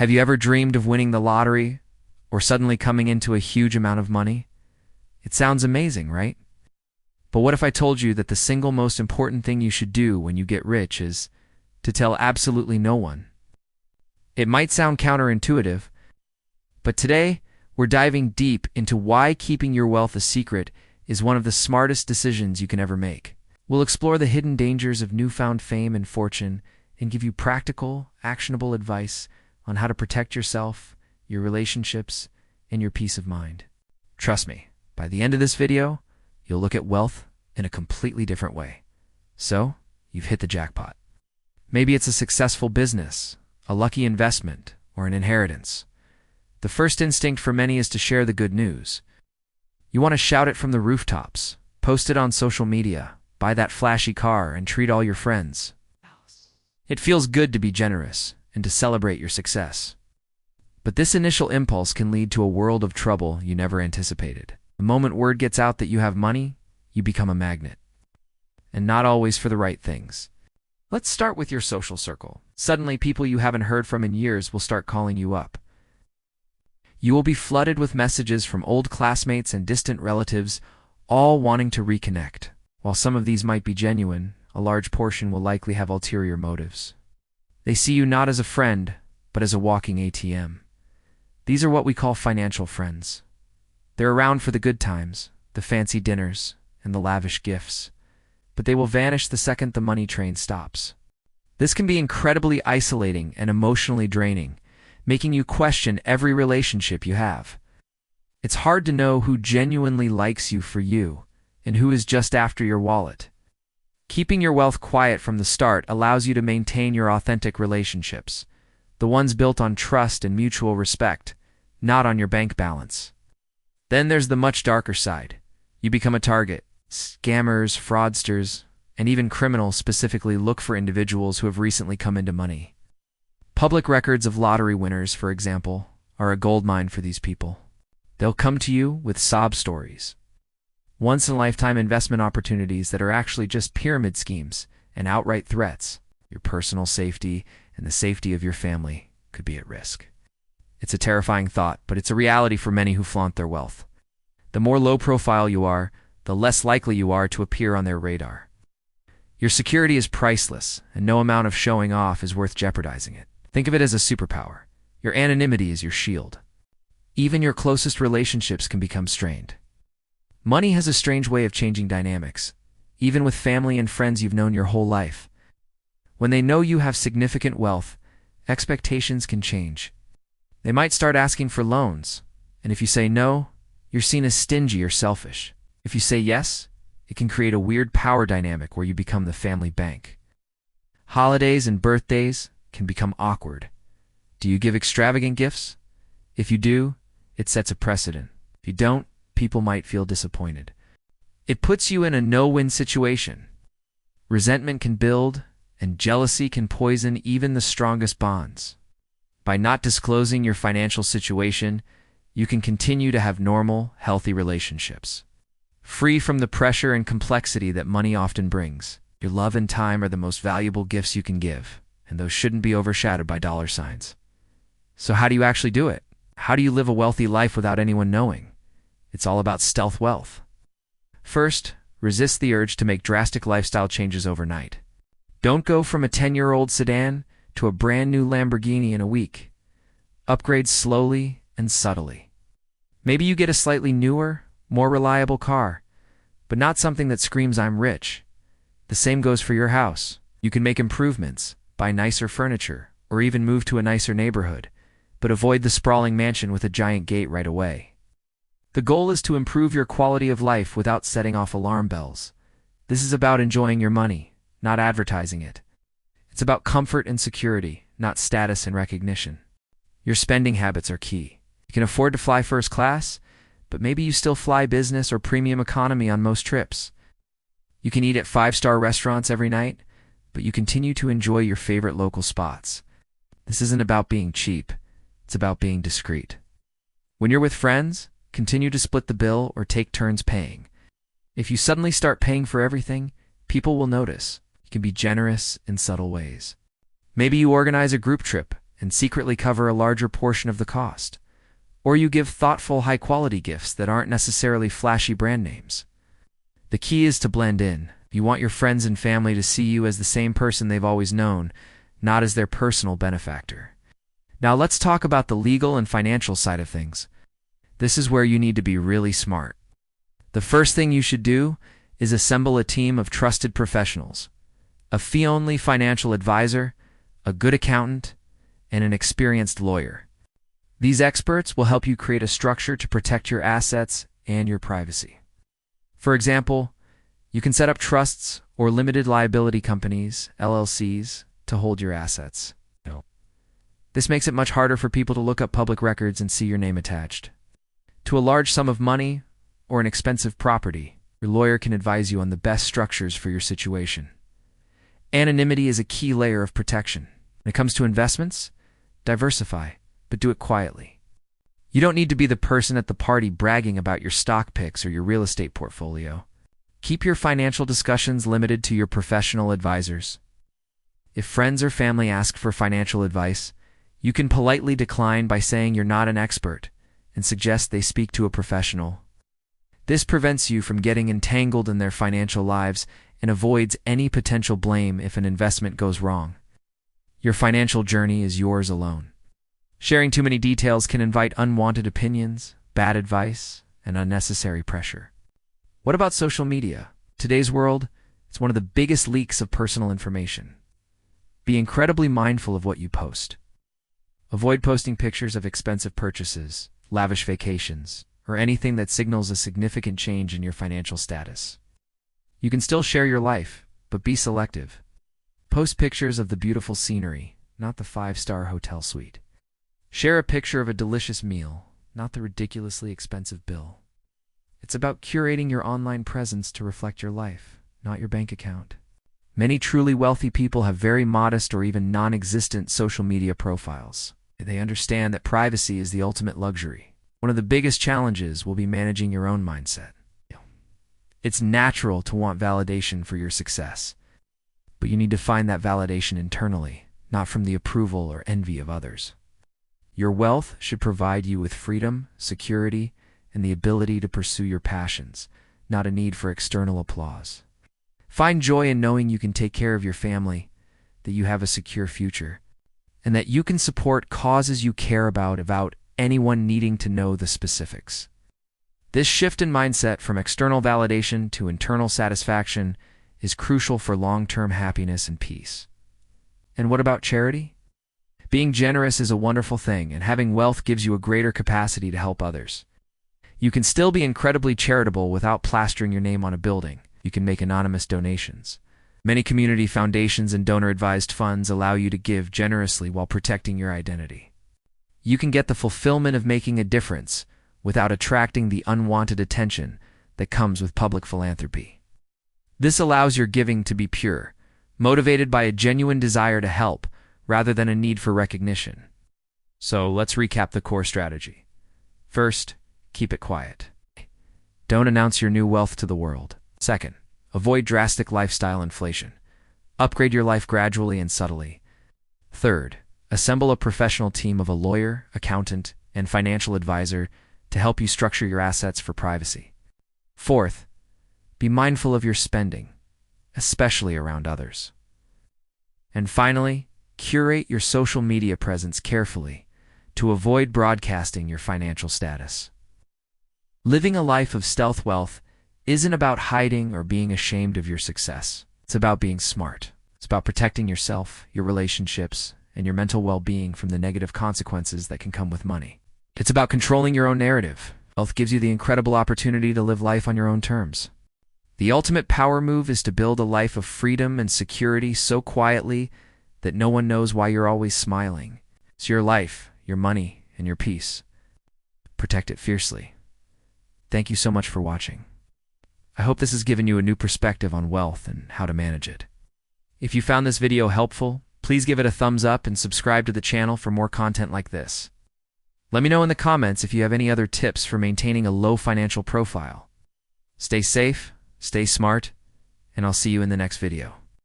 Have you ever dreamed of winning the lottery or suddenly coming into a huge amount of money? It sounds amazing, right? But what if I told you that the single most important thing you should do when you get rich is to tell absolutely no one? It might sound counterintuitive, but today we're diving deep into why keeping your wealth a secret is one of the smartest decisions you can ever make. We'll explore the hidden dangers of newfound fame and fortune and give you practical, actionable advice on how to protect yourself, your relationships, and your peace of mind. Trust me, by the end of this video, you'll look at wealth in a completely different way. So, you've hit the jackpot. Maybe it's a successful business, a lucky investment, or an inheritance. The first instinct for many is to share the good news. You want to shout it from the rooftops, post it on social media, buy that flashy car, and treat all your friends. It feels good to be generous and to celebrate your success. But this initial impulse can lead to a world of trouble you never anticipated. The moment word gets out that you have money, you become a magnet. And not always for the right things. Let's start with your social circle. Suddenly, people you haven't heard from in years will start calling you up. You will be flooded with messages from old classmates and distant relatives, all wanting to reconnect. While some of these might be genuine, a large portion will likely have ulterior motives. They see you not as a friend, but as a walking ATM. These are what we call financial friends. They're around for the good times, the fancy dinners, and the lavish gifts, but they will vanish the second the money train stops. This can be incredibly isolating and emotionally draining, making you question every relationship you have. It's hard to know who genuinely likes you for you and who is just after your wallet. Keeping your wealth quiet from the start allows you to maintain your authentic relationships, the ones built on trust and mutual respect, not on your bank balance. Then there's the much darker side. You become a target. Scammers, fraudsters, and even criminals specifically look for individuals who have recently come into money. Public records of lottery winners, for example, are a goldmine for these people. They'll come to you with sob stories, once-in-a-lifetime investment opportunities that are actually just pyramid schemes and outright threats. Your personal safety and the safety of your family could be at risk. It's a terrifying thought, but it's a reality for many who flaunt their wealth. The more low-profile you are, the less likely you are to appear on their radar. Your security is priceless, and no amount of showing off is worth jeopardizing it. Think of it as a superpower. Your anonymity is your shield. Even your closest relationships can become strained. Money has a strange way of changing dynamics, even with family and friends you've known your whole life. When they know you have significant wealth, expectations can change. They might start asking for loans, and if you say no, you're seen as stingy or selfish. If you say yes, it can create a weird power dynamic where you become the family bank. Holidays and birthdays can become awkward. Do you give extravagant gifts? If you do, it sets a precedent. If you don't, people might feel disappointed. It puts you in a no-win situation. Resentment can build, and jealousy can poison even the strongest bonds. By not disclosing your financial situation, you can continue to have normal, healthy relationships, free from the pressure and complexity that money often brings. Your love and time are the most valuable gifts you can give, and those shouldn't be overshadowed by dollar signs. So how do you actually do it? How do you live a wealthy life without anyone knowing? It's all about stealth wealth. First, resist the urge to make drastic lifestyle changes overnight. Don't go from a 10-year-old sedan to a brand new Lamborghini in a week. Upgrade slowly and subtly. Maybe you get a slightly newer, more reliable car, but not something that screams "I'm rich." The same goes for your house. You can make improvements, buy nicer furniture, or even move to a nicer neighborhood, but avoid the sprawling mansion with a giant gate right away. The goal is to improve your quality of life without setting off alarm bells. This is about enjoying your money, not advertising it. It's about comfort and security, not status and recognition. Your spending habits are key. You can afford to fly first class, but maybe you still fly business or premium economy on most trips. You can eat at 5-star restaurants every night, but you continue to enjoy your favorite local spots. This isn't about being cheap. It's about being discreet. When you're with friends, continue to split the bill or take turns paying. If you suddenly start paying for everything, people will notice. You can be generous in subtle ways. Maybe you organize a group trip and secretly cover a larger portion of the cost. Or you give thoughtful, high-quality gifts that aren't necessarily flashy brand names. The key is to blend in. You want your friends and family to see you as the same person they've always known, not as their personal benefactor. Now let's talk about the legal and financial side of things. This is where you need to be really smart. The first thing you should do is assemble a team of trusted professionals. A fee-only financial advisor, a good accountant, and an experienced lawyer. These experts will help you create a structure to protect your assets and your privacy. For example, you can set up trusts or limited liability companies, LLCs, to hold your assets. This makes it much harder for people to look up public records and see your name attached. To a large sum of money or an expensive property, your lawyer can advise you on the best structures for your situation. Anonymity is a key layer of protection. When it comes to investments, diversify, but do it quietly. You don't need to be the person at the party bragging about your stock picks or your real estate portfolio. Keep your financial discussions limited to your professional advisors. If friends or family ask for financial advice, you can politely decline by saying you're not an expert and suggest they speak to a professional. This prevents you from getting entangled in their financial lives and avoids any potential blame if an investment goes wrong. Your financial journey is yours alone. Sharing too many details can invite unwanted opinions, bad advice, and unnecessary pressure. What about social media? Today's world, it's one of the biggest leaks of personal information. Be incredibly mindful of what you post. Avoid posting pictures of expensive purchases, lavish vacations, or anything that signals a significant change in your financial status. You can still share your life, but be selective. Post pictures of the beautiful scenery, not the 5-star hotel suite. Share a picture of a delicious meal, not the ridiculously expensive bill. It's about curating your online presence to reflect your life, not your bank account. Many truly wealthy people have very modest or even non-existent social media profiles. They understand that privacy is the ultimate luxury. One of the biggest challenges will be managing your own mindset. It's natural to want validation for your success, but you need to find that validation internally, not from the approval or envy of others. Your wealth should provide you with freedom, security, and the ability to pursue your passions, not a need for external applause. Find joy in knowing you can take care of your family, that you have a secure future, and that you can support causes you care about without anyone needing to know the specifics. This shift in mindset from external validation to internal satisfaction is crucial for long-term happiness and peace. And what about charity? Being generous is a wonderful thing, and having wealth gives you a greater capacity to help others. You can still be incredibly charitable without plastering your name on a building. You can make anonymous donations. Many community foundations and donor-advised funds allow you to give generously while protecting your identity. You can get the fulfillment of making a difference without attracting the unwanted attention that comes with public philanthropy. This allows your giving to be pure, motivated by a genuine desire to help rather than a need for recognition. So let's recap the core strategy. First, keep it quiet. Don't announce your new wealth to the world. Second, avoid drastic lifestyle inflation. Upgrade your life gradually and subtly. Third, assemble a professional team of a lawyer, accountant, and financial advisor to help you structure your assets for privacy. Fourth, be mindful of your spending, especially around others. And finally, curate your social media presence carefully to avoid broadcasting your financial status. Living a life of stealth wealth isn't about hiding or being ashamed of your success. It's about being smart. It's about protecting yourself, your relationships, and your mental well-being from the negative consequences that can come with money. It's about controlling your own narrative. Wealth gives you the incredible opportunity to live life on your own terms. The ultimate power move is to build a life of freedom and security so quietly that no one knows why you're always smiling. It's your life, your money, and your peace. Protect it fiercely. Thank you so much for watching. I hope this has given you a new perspective on wealth and how to manage it. If you found this video helpful, please give it a thumbs up and subscribe to the channel for more content like this. Let me know in the comments if you have any other tips for maintaining a low financial profile. Stay safe, stay smart, and I'll see you in the next video.